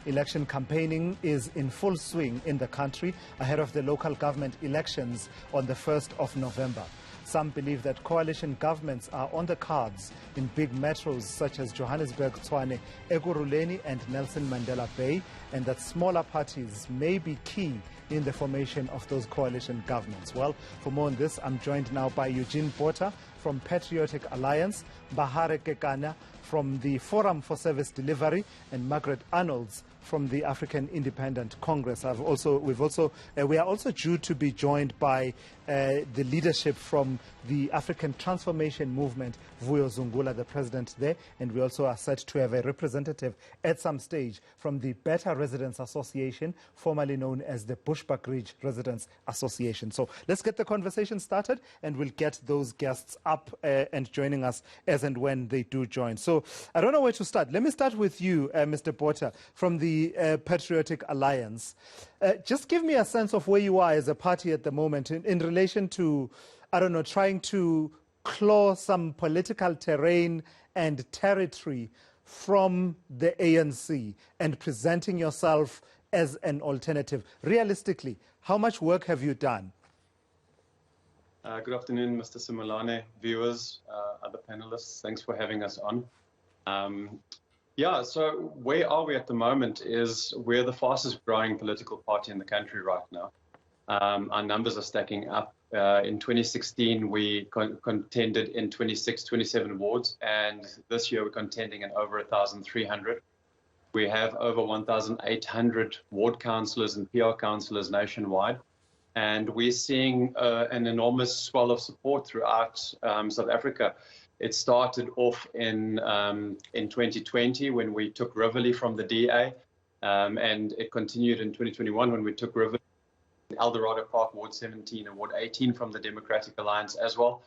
Election campaigning is in full swing in the country ahead of the local government elections on the 1st of November. Some believe that coalition governments are on the cards in big metros such as Johannesburg, Tshwane, eKurhuleni and Nelson Mandela Bay, and that smaller parties may be key in the formation of those coalition governments. Well, for more on this, I'm joined now by Eugene Botha from Patriotic Alliance, Mbahare Kekana from the Forum for Service Delivery, and Margaret Arnolds from the African Independent Congress. We are also due to be joined by the leadership from the African Transformation Movement, Vuyo Zungula, the president there, and we also are set to have a representative at some stage from the Better Residents Association, formerly known as the Bushbuckridge Residents Association. So let's get the conversation started, and we'll get those guests up and joining us as and when they do join. So I don't know where to start. Let me start with you, Mr. Botha, from the Patriotic Alliance. Just give me a sense of where you are as a party at the moment in relation to, I don't know, trying to claw some political terrain and territory from the ANC and presenting yourself as an alternative. Realistically, how much work have you done? Good afternoon, Mr. Simulane, viewers, other panelists. Thanks for having us on. So where are we at the moment is we're the fastest growing political party in the country right now. Our numbers are stacking up. In 2016, we contended in 27 wards, and this year we're contending in over 1,300. We have over 1,800 ward councillors and PR councillors nationwide, and we're seeing an enormous swell of support throughout South Africa. It started off in 2020 when we took Rivoli from the DA, and it continued in 2021 when we took Rivoli, Eldorado Park, Ward 17 and Ward 18 from the Democratic Alliance as well.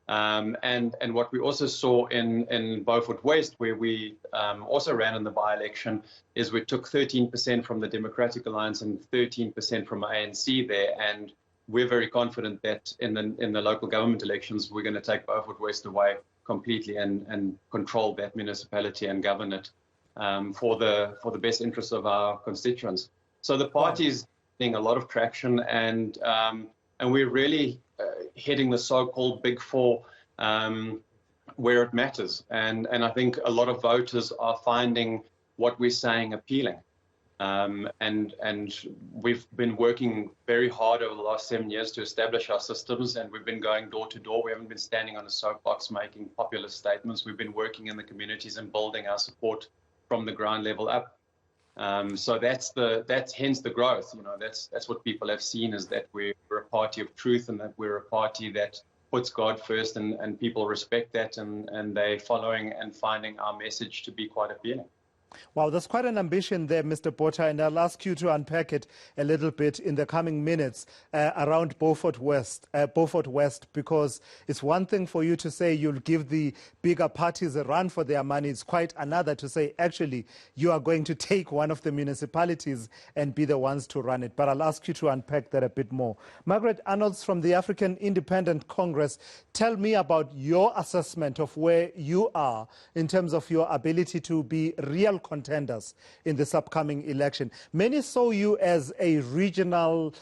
And what we also saw in Beaufort West, where we also ran in the by-election, is we took 13% from the Democratic Alliance and 13% from ANC there. And we're very confident that in the local government elections, we're going to take Beaufort West away completely and control that municipality and govern it for the best interests of our constituents. So the party is getting a lot of traction, and we're really hitting the so-called Big Four where it matters. And I think a lot of voters are finding what we're saying appealing. And we've been working very hard over the last 7 years to establish our systems, and we've been going door to door. We haven't been standing on a soapbox making populist statements. We've been working in the communities and building our support from the ground level up. So that's hence the growth. You know, that's what people have seen, is that we're a party of truth, and that we're a party that puts God first, and people respect that, and they're following and finding our message to be quite appealing. Wow, there's quite an ambition there, Mr. Botha, and I'll ask you to unpack it a little bit in the coming minutes around Beaufort West, because it's one thing for you to say you'll give the bigger parties a run for their money. It's quite another to say, actually, you are going to take one of the municipalities and be the ones to run it. But I'll ask you to unpack that a bit more. Margaret Arnolds from the African Independent Congress, tell me about your assessment of where you are in terms of your ability to be real contenders in this upcoming election. Many saw you as a regional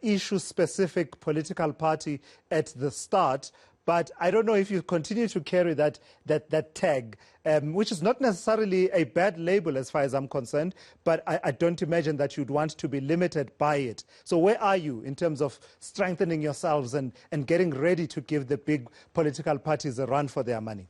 issue-specific political party at the start, but I don't know if you continue to carry that tag, which is not necessarily a bad label as far as I'm concerned, but I don't imagine that you'd want to be limited by it. So where are you in terms of strengthening yourselves and getting ready to give the big political parties a run for their money?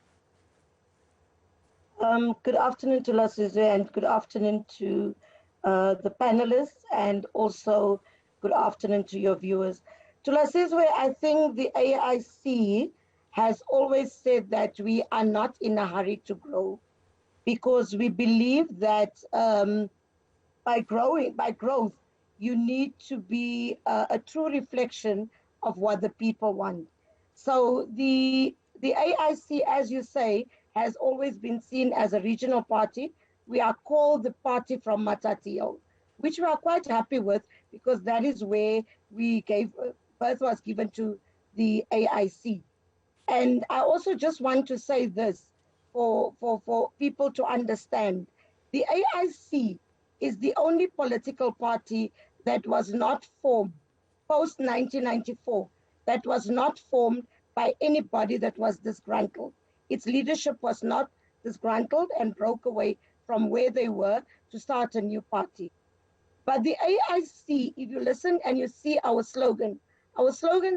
Good afternoon to Lasizwe, and good afternoon to the panelists, and also good afternoon to your viewers. To Lasizwe, I think the AIC has always said that we are not in a hurry to grow, because we believe that by growth, you need to be a true reflection of what the people want. So the AIC, as you say, has always been seen as a regional party. We are called the party from Matatio, which we are quite happy with, because that is where birth was given to the AIC. And I also just want to say this for people to understand. The AIC is the only political party that was not formed post-1994, that was not formed by anybody that was disgruntled. Its leadership was not disgruntled and broke away from where they were to start a new party. But the AIC, if you listen and you see our slogan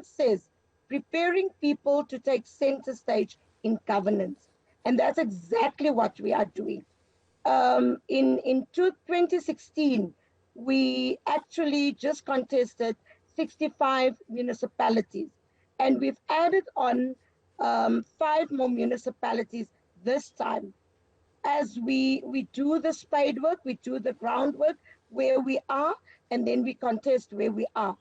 says, preparing people to take center stage in governance. And that's exactly what we are doing. In 2016, we actually just contested 65 municipalities, and we've added on 5 more municipalities this time. As we do the spade work, we do the groundwork where we are, and then we contest where we are.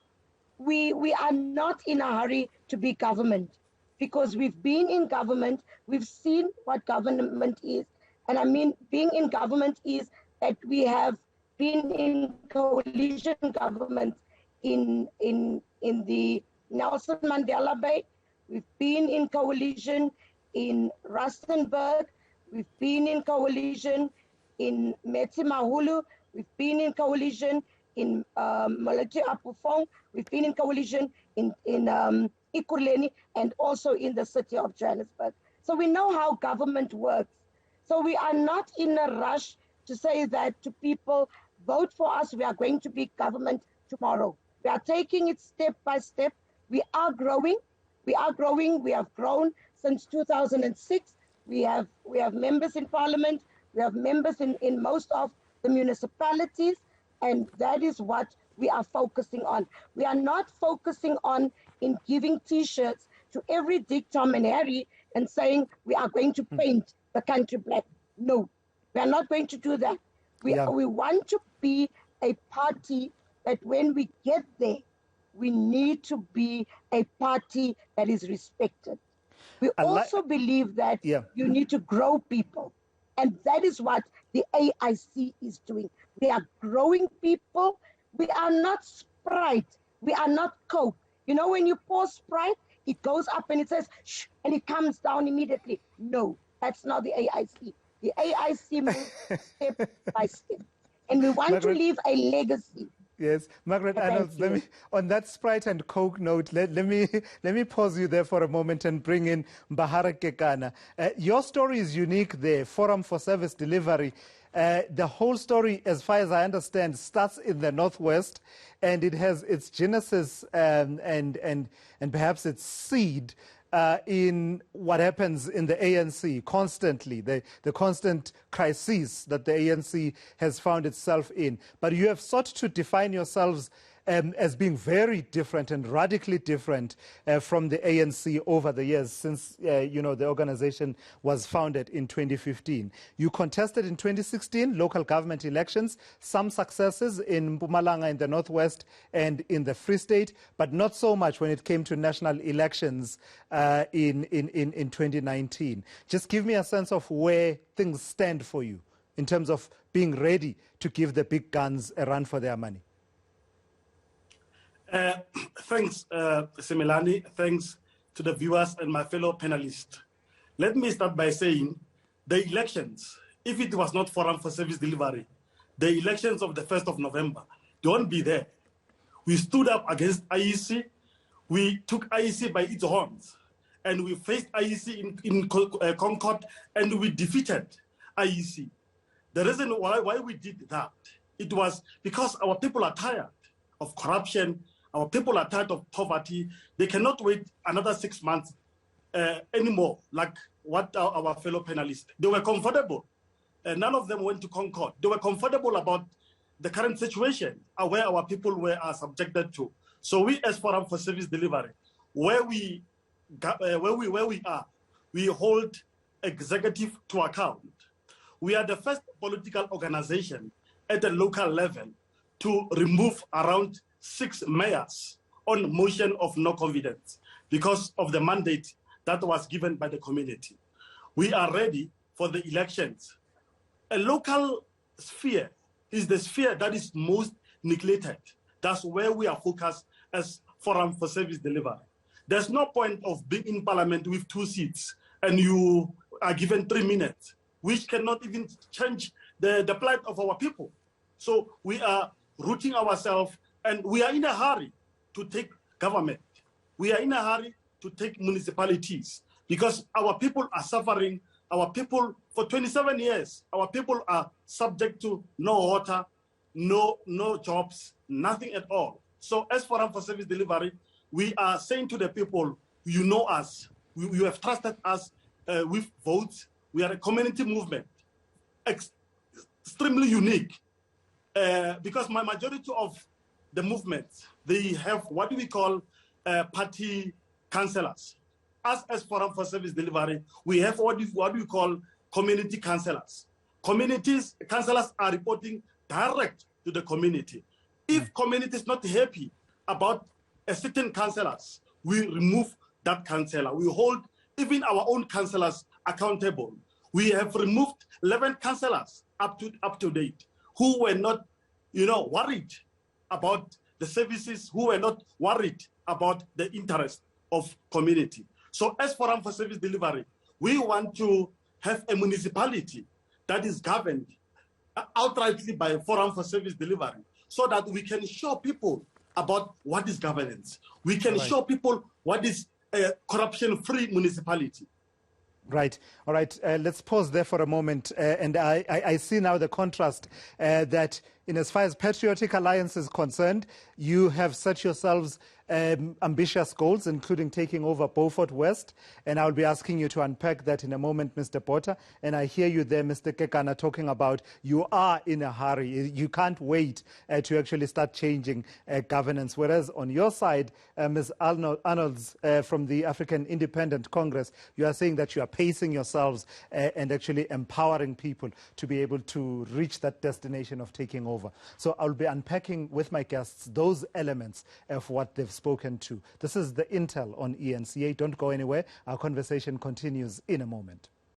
We are not in a hurry to be government, because we've been in government, we've seen what government is. And I mean, being in government is that we have been in coalition government in the Nelson Mandela Bay. We've been in coalition in Rustenburg. We've been in coalition in Metsimahulu. We've been in coalition in Moleti Apufong. We've been in coalition in eKurhuleni, and also in the city of Johannesburg. So we know how government works. So we are not in a rush to say that to people, vote for us, we are going to be government tomorrow. We are taking it step by step. We are growing. We are growing. We have grown since 2006. We have members in parliament. We have members in most of the municipalities. And that is what we are focusing on. We are not focusing on in giving T-shirts to every Dick, Tom, and Harry and saying we are going to paint the country black. No, we are not going to do that. We want to be a party that when we get there, we need to be a party that is respected. We also believe that you need to grow people. And that is what the AIC is doing. We are growing people. We are not Sprite. We are not Coke. You know, when you pour Sprite, it goes up and it says, shh, and it comes down immediately. No, that's not the AIC. The AIC moves step by step. And we want to leave a legacy. Yes, Margaret Arnolds, let me, on that Sprite and Coke note, let me pause you there for a moment and bring in Mbahare Kekana. Your story is unique there, Forum for Service Delivery. The whole story, as far as I understand, starts in the Northwest, and it has its genesis and perhaps its seed in what happens in the ANC constantly, the constant crises that the ANC has found itself in. But you have sought to define yourselves as being very different and radically different from the ANC over the years since the organization was founded in 2015. You contested in 2016 local government elections, some successes in Mpumalanga in the Northwest and in the Free State, but not so much when it came to national elections in 2019. Just give me a sense of where things stand for you in terms of being ready to give the big guns a run for their money. Thanks, Similani. Thanks to the viewers and my fellow panelists. Let me start by saying the elections, if it was not Forum for Service Delivery, the elections of the 1st of November, they won't be there. We stood up against IEC. We took IEC by its horns, and we faced IEC in Concord, and we defeated IEC. The reason why we did that, it was because our people are tired of corruption. Our people are tired of poverty. They cannot wait another 6 months anymore, like what our fellow panelists. They were comfortable. None of them went to Concord. They were comfortable about the current situation where our people are subjected to. So we, as Forum for Service Delivery, where we are, we hold executive to account. We are the first political organization at the local level to remove around 6 mayors on motion of no confidence because of the mandate that was given by the community. We are ready for the elections. A local sphere is the sphere that is most neglected. That's where we are focused as Forum for Service Delivery. There's no point of being in parliament with 2 seats and you are given 3 minutes, which cannot even change the plight of our people. So we are rooting ourselves, and we are in a hurry to take government. We are in a hurry to take municipalities because our people are suffering. Our people, for 27 years, our people are subject to no water, no jobs, nothing at all. So as Forum for Service Delivery, we are saying to the people, you know us, you have trusted us with votes. We are a community movement, extremely unique, because my majority of the movement, they have what we call party councillors. Us as Forum for Service Delivery, we have what we call community councillors. Councillors are reporting direct to the community. If community is not happy about a certain councillors, we remove that councillor. We hold even our own councillors accountable. We have removed 11 councillors up to date who were not, worried about the services, who were not worried about the interest of community. So as Forum for Service Delivery, we want to have a municipality that is governed outrightly by Forum for Service Delivery so that we can show people about what is governance. We can show people what is a corruption-free municipality. Right. All right. Let's pause there for a moment. And I see now the contrast that in as far as Patriotic Alliance is concerned, you have set yourselves ambitious goals, including taking over Beaufort West. And I'll be asking you to unpack that in a moment, Mr. Botha. And I hear you there, Mr. Kekana, talking about you are in a hurry. You can't wait to actually start changing governance. Whereas on your side, Ms. Arnolds from the African Independent Congress, you are saying that you are pacing yourselves and actually empowering people to be able to reach that destination of taking over. So I'll be unpacking with my guests those elements of what they've spoken to. This is the Intel on eNCA. Don't go anywhere. Our conversation continues in a moment.